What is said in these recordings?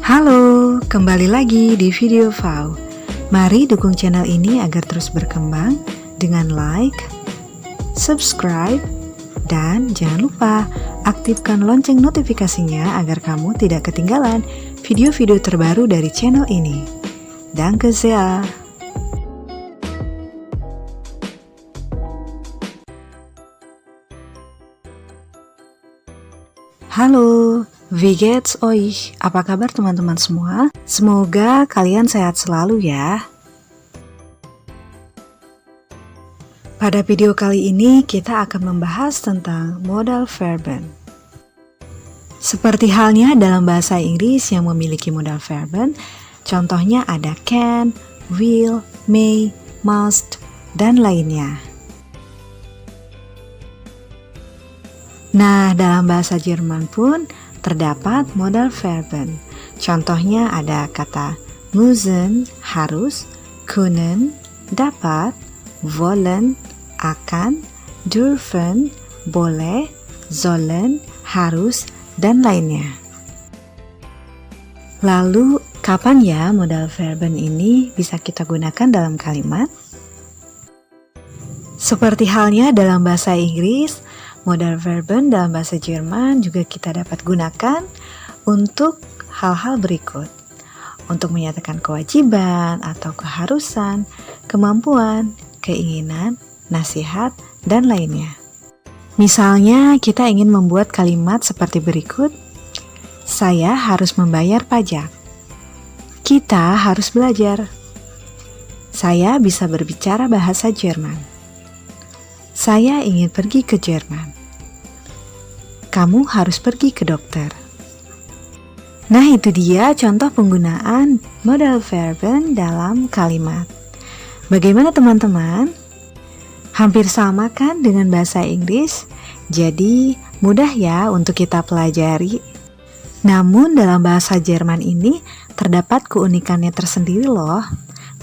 Halo, kembali lagi di Video Vau. Mari dukung channel ini agar terus berkembang dengan like, subscribe, dan jangan lupa aktifkan lonceng notifikasinya agar kamu tidak ketinggalan video-video terbaru dari channel ini. Danke sehr. Halo, wie geht's euch? Apa kabar teman-teman semua? Semoga kalian sehat selalu ya. Pada video kali ini kita akan membahas tentang modal verben. Seperti halnya dalam bahasa Inggris yang memiliki modal verben, contohnya ada can, will, may, must, dan lainnya. Nah, dalam bahasa Jerman pun terdapat modal verben. Contohnya ada kata müssen, harus, können, dapat, wollen, akan, dürfen, boleh, sollen, harus, dan lainnya. Lalu, kapan ya modal verben ini bisa kita gunakan dalam kalimat? Seperti halnya dalam bahasa Inggris, modal verben dalam bahasa Jerman juga kita dapat gunakan untuk hal-hal berikut. Untuk menyatakan kewajiban atau keharusan, kemampuan, keinginan, nasihat, dan lainnya. Misalnya kita ingin membuat kalimat seperti berikut. Saya harus membayar pajak. Kita harus belajar. Saya bisa berbicara bahasa Jerman. Saya ingin pergi ke Jerman. Kamu harus pergi ke dokter. Nah, itu dia contoh penggunaan modal verben dalam kalimat. Bagaimana teman-teman? Hampir sama kan dengan bahasa Inggris? Jadi mudah ya untuk kita pelajari. Namun dalam bahasa Jerman ini terdapat keunikannya tersendiri loh.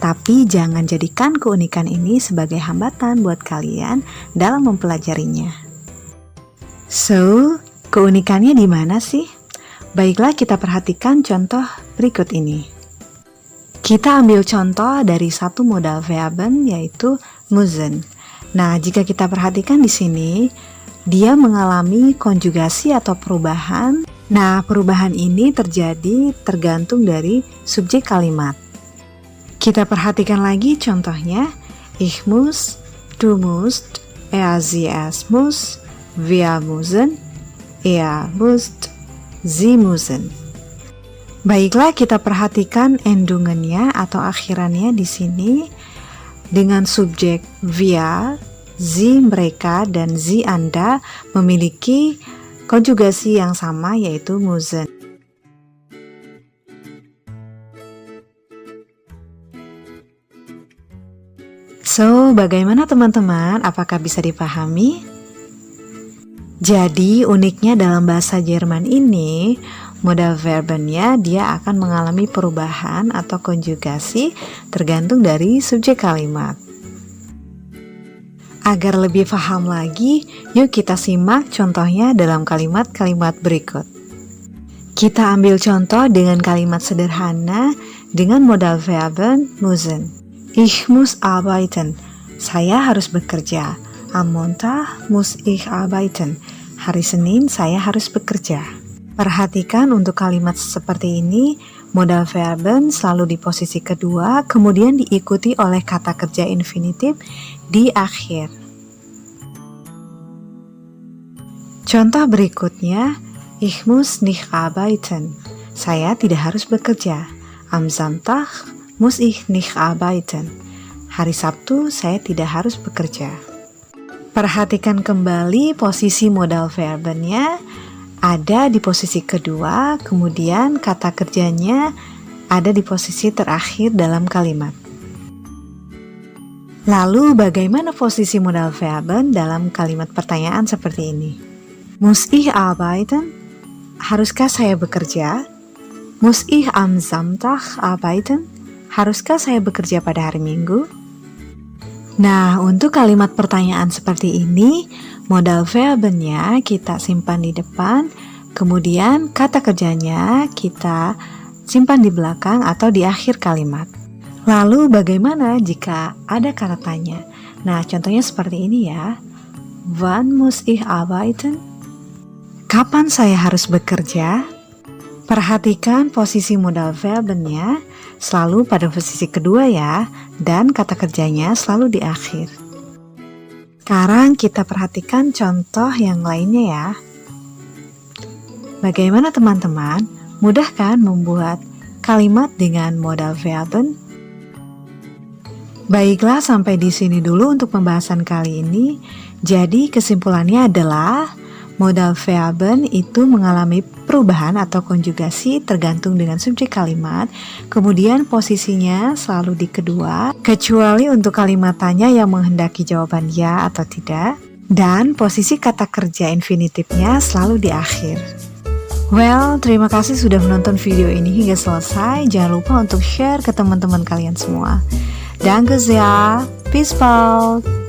Tapi jangan jadikan keunikan ini sebagai hambatan buat kalian dalam mempelajarinya. So, keunikannya di mana sih? Baiklah kita perhatikan contoh berikut ini. Kita ambil contoh dari satu modal verben yaitu müssen. Nah, jika kita perhatikan di sini, dia mengalami konjugasi atau perubahan. Nah, perubahan ini terjadi tergantung dari subjek kalimat. Kita perhatikan lagi contohnya, ich muss, du musst, sie es muss, wir müssen, er muss, sie müssen. Baiklah kita perhatikan endungannya atau akhirannya di sini dengan subjek wir, sie mereka, dan sie Anda memiliki konjugasi yang sama yaitu müssen. So, bagaimana teman-teman? Apakah bisa dipahami? Jadi, uniknya dalam bahasa Jerman ini, modal verbennya dia akan mengalami perubahan atau konjugasi tergantung dari subjek kalimat. Agar lebih paham lagi, yuk kita simak contohnya dalam kalimat-kalimat berikut. Kita ambil contoh dengan kalimat sederhana dengan modal verben müssen. Ich muss arbeiten. Saya harus bekerja. Am Montag muss ich arbeiten. Hari Senin saya harus bekerja. Perhatikan untuk kalimat seperti ini, modal verben selalu di posisi kedua, kemudian diikuti oleh kata kerja infinitif di akhir. Contoh berikutnya, ich muss nicht arbeiten. Saya tidak harus bekerja. Am Samstag muss ich nicht arbeiten. Hari Sabtu saya tidak harus bekerja. Perhatikan kembali posisi modal verbennya ada di posisi kedua, kemudian kata kerjanya ada di posisi terakhir dalam kalimat. Lalu bagaimana posisi modal verben dalam kalimat pertanyaan seperti ini? Muss ich arbeiten? Haruskah saya bekerja? Muss ich am Samstag arbeiten? Haruskah saya bekerja pada hari Minggu? Nah, untuk kalimat pertanyaan seperti ini, modal verbennya kita simpan di depan, kemudian kata kerjanya kita simpan di belakang atau di akhir kalimat. Lalu bagaimana jika ada kata tanya? Nah, contohnya seperti ini ya. Wann muss ich arbeiten? Kapan saya harus bekerja? Perhatikan posisi modal verbennya selalu pada posisi kedua ya, dan kata kerjanya selalu di akhir. Sekarang kita perhatikan contoh yang lainnya ya. Bagaimana teman-teman? Mudah kan membuat kalimat dengan modal verben? Baiklah, sampai di sini dulu untuk pembahasan kali ini. Jadi kesimpulannya adalah modal verben itu mengalami perubahan atau konjugasi tergantung dengan subjek kalimat, kemudian posisinya selalu di kedua, kecuali untuk kalimat tanya yang menghendaki jawaban ya atau tidak, dan posisi kata kerja infinitifnya selalu di akhir. Well, terima kasih sudah menonton video ini hingga selesai. Jangan lupa untuk share ke teman-teman kalian semua. Danke sehr, peace out.